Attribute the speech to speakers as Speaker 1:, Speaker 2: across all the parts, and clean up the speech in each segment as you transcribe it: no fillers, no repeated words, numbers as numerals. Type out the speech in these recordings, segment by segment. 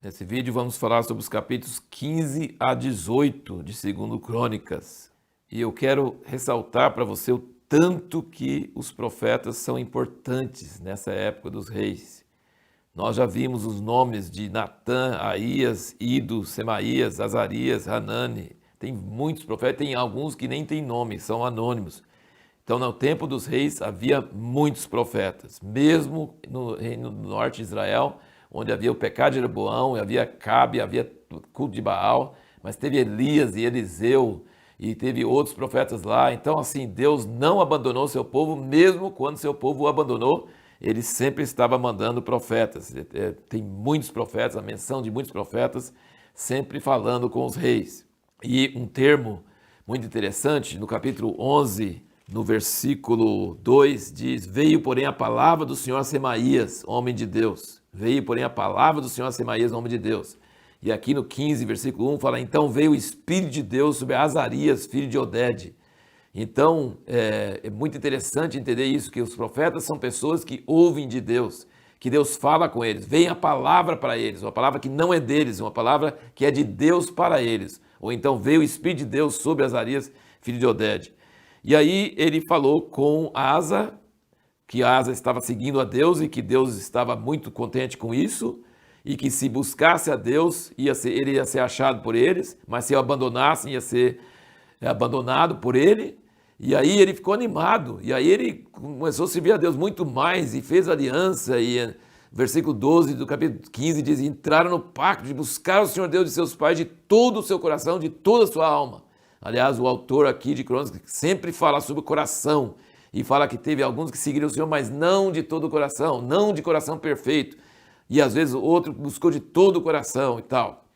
Speaker 1: Nesse vídeo vamos falar sobre os capítulos 15 a 18 de 2 Crônicas. E eu quero ressaltar para você o tanto que os profetas são importantes nessa época dos reis. Nós já vimos os nomes de Natã, Aías, Ido, Semaías, Azarias, Hanani. Tem muitos profetas, tem alguns que nem têm nome, são anônimos. Então, no tempo dos reis, havia muitos profetas. Mesmo no reino do norte de Israel, onde havia o pecado de Jeroboão, havia Cabe, havia culto de Baal, mas teve Elias e Eliseu, e teve outros profetas lá. Então, assim, Deus não abandonou seu povo, mesmo quando seu povo o abandonou, ele sempre estava mandando profetas. Tem muitos profetas, a menção de muitos profetas, sempre falando com os reis. E um termo muito interessante, no capítulo 11, no versículo 2, diz: veio, porém, a palavra do Senhor a Semaías, homem de Deus. Veio, porém, a palavra do Senhor a Semaías, homem de Deus. E aqui no 15, versículo 1, fala: então veio o Espírito de Deus sobre Azarias, filho de Oded. Então, é muito interessante entender isso, que os profetas são pessoas que ouvem de Deus, que Deus fala com eles. Vem a palavra para eles, uma palavra que não é deles, uma palavra que é de Deus para eles. Ou então veio o Espírito de Deus sobre Azarias, filho de Oded. E aí ele falou com Asa, que Asa estava seguindo a Deus e que Deus estava muito contente com isso, e que se buscasse a Deus, ele ia ser achado por eles, mas se o abandonassem, ia ser abandonado por ele. E aí ele ficou animado, e aí ele começou a servir a Deus muito mais, e fez aliança, e versículo 12 do capítulo 15 diz: entraram no pacto de buscar o Senhor Deus de seus pais de todo o seu coração, de toda a sua alma. Aliás, o autor aqui de Crônicas sempre fala sobre o coração, e fala que teve alguns que seguiram o Senhor, mas não de todo o coração, não de coração perfeito. E às vezes o outro buscou de todo o coração e tal.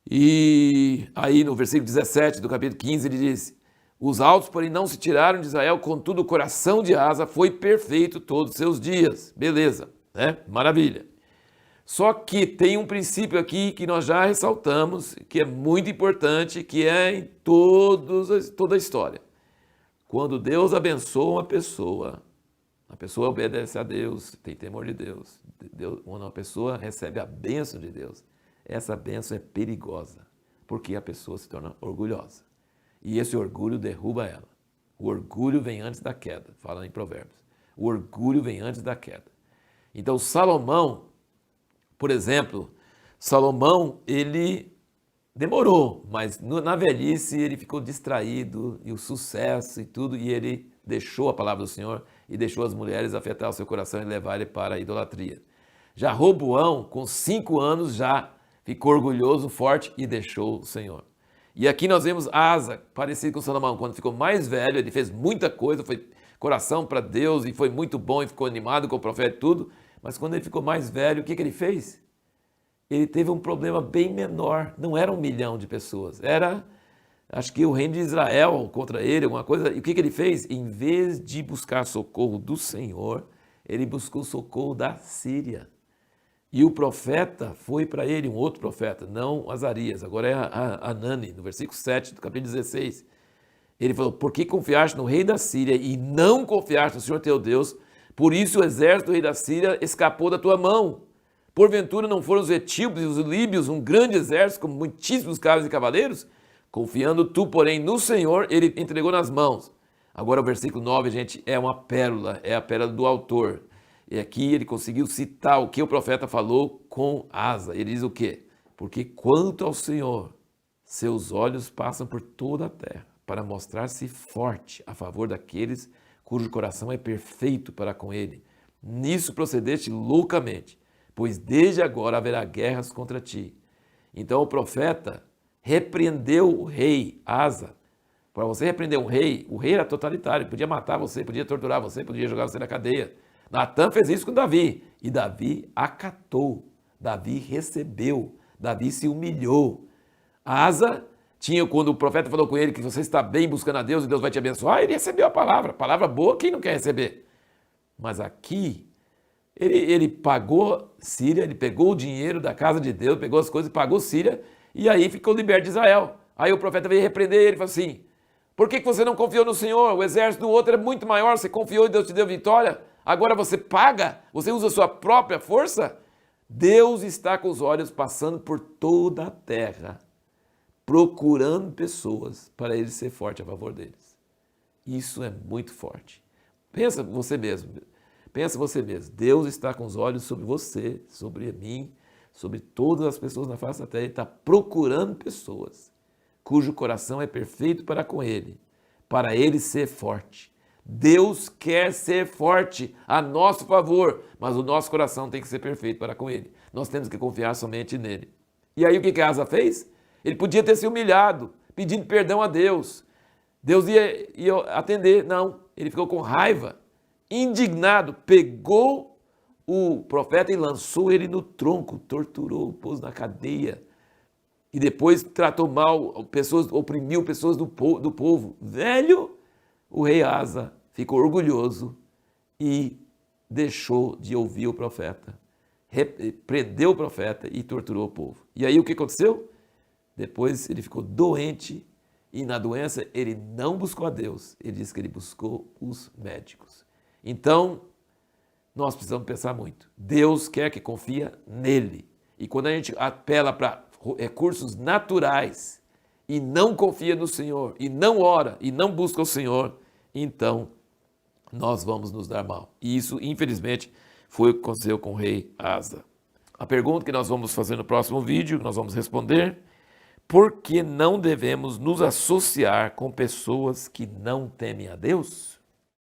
Speaker 1: E aí no versículo 17 do capítulo 15 ele diz: os altos, porém, não se tiraram de Israel, contudo o coração de Asa foi perfeito todos os seus dias. Beleza, né? Maravilha. Só que tem um princípio aqui que nós já ressaltamos, que é muito importante, que é em toda a história. Quando Deus abençoa uma pessoa, a pessoa obedece a Deus, tem temor de Deus. Quando uma pessoa recebe a bênção de Deus, essa bênção é perigosa, porque a pessoa se torna orgulhosa. E esse orgulho derruba ela. O orgulho vem antes da queda, fala em Provérbios. O orgulho vem antes da queda. Então Salomão, por exemplo, Salomão, ele demorou, mas na velhice ele ficou distraído, e o sucesso e tudo, e ele deixou a palavra do Senhor e deixou as mulheres afetar o seu coração e levar ele para a idolatria. Já Roboão, com 5 anos, já ficou orgulhoso, forte e deixou o Senhor. E aqui nós vemos Asa, parecido com Salomão, quando ficou mais velho, ele fez muita coisa, foi coração para Deus e foi muito bom e ficou animado com o profeta e tudo, mas quando ele ficou mais velho, o que ele fez? Ele teve um problema bem menor, não era 1 milhão de pessoas, era, acho que o reino de Israel contra ele, alguma coisa. E o que ele fez? Em vez de buscar socorro do Senhor, ele buscou socorro da Síria. E o profeta foi para ele, um outro profeta, não Azarias, agora é Hanani, no versículo 7 do capítulo 16. Ele falou: por que confiaste no rei da Síria e não confiaste no Senhor teu Deus? Por isso o exército do rei da Síria escapou da tua mão. Porventura não foram os etíopes e os líbios um grande exército com muitíssimos carros e cavaleiros? Confiando tu, porém, no Senhor, ele entregou nas mãos. Agora o versículo 9, gente, é uma pérola, é a pérola do autor. E aqui ele conseguiu citar o que o profeta falou com Asa. Ele diz o quê? Porque quanto ao Senhor, seus olhos passam por toda a terra, para mostrar-se forte a favor daqueles cujo coração é perfeito para com ele. Nisso procedeste loucamente, pois desde agora haverá guerras contra ti. Então o profeta repreendeu o rei Asa. Para você repreender um rei, o rei era totalitário, podia matar você, podia torturar você, podia jogar você na cadeia. Natã fez isso com Davi, e Davi acatou, Davi recebeu, Davi se humilhou. Asa tinha, quando o profeta falou com ele que você está bem buscando a Deus e Deus vai te abençoar, ele recebeu a palavra boa, quem não quer receber? Mas aqui, ele pagou Síria, ele pegou o dinheiro da casa de Deus, pegou as coisas e pagou Síria, e aí ficou liberto de Israel. Aí o profeta veio repreender ele e falou assim: por que você não confiou no Senhor? O exército do outro é muito maior, você confiou e Deus te deu vitória. Agora você paga? Você usa a sua própria força? Deus está com os olhos passando por toda a terra, procurando pessoas para ele ser forte a favor deles. Isso é muito forte. Pensa você mesmo. Pensa você mesmo. Deus está com os olhos sobre você, sobre mim, sobre todas as pessoas na face da terra. Ele está procurando pessoas cujo coração é perfeito para com ele ser forte. Deus quer ser forte a nosso favor, mas o nosso coração tem que ser perfeito para com ele. Nós temos que confiar somente nele. E aí o que Asa fez? Ele podia ter se humilhado, pedindo perdão a Deus. Deus ia atender. Não, ele ficou com raiva, indignado, pegou o profeta e lançou ele no tronco, torturou, pôs na cadeia. E depois tratou mal pessoas, oprimiu pessoas do povo. Velho, o rei Asa ficou orgulhoso e deixou de ouvir o profeta. Prendeu o profeta e torturou o povo. E aí o que aconteceu? Depois ele ficou doente e na doença ele não buscou a Deus. Ele disse que ele buscou os médicos. Então, nós precisamos pensar muito. Deus quer que confia nele. E quando a gente apela para recursos naturais e não confia no Senhor, e não ora, e não busca o Senhor, então nós vamos nos dar mal. E isso, infelizmente, foi o que aconteceu com o rei Asa. A pergunta que nós vamos fazer no próximo vídeo, nós vamos responder: por que não devemos nos associar com pessoas que não temem a Deus?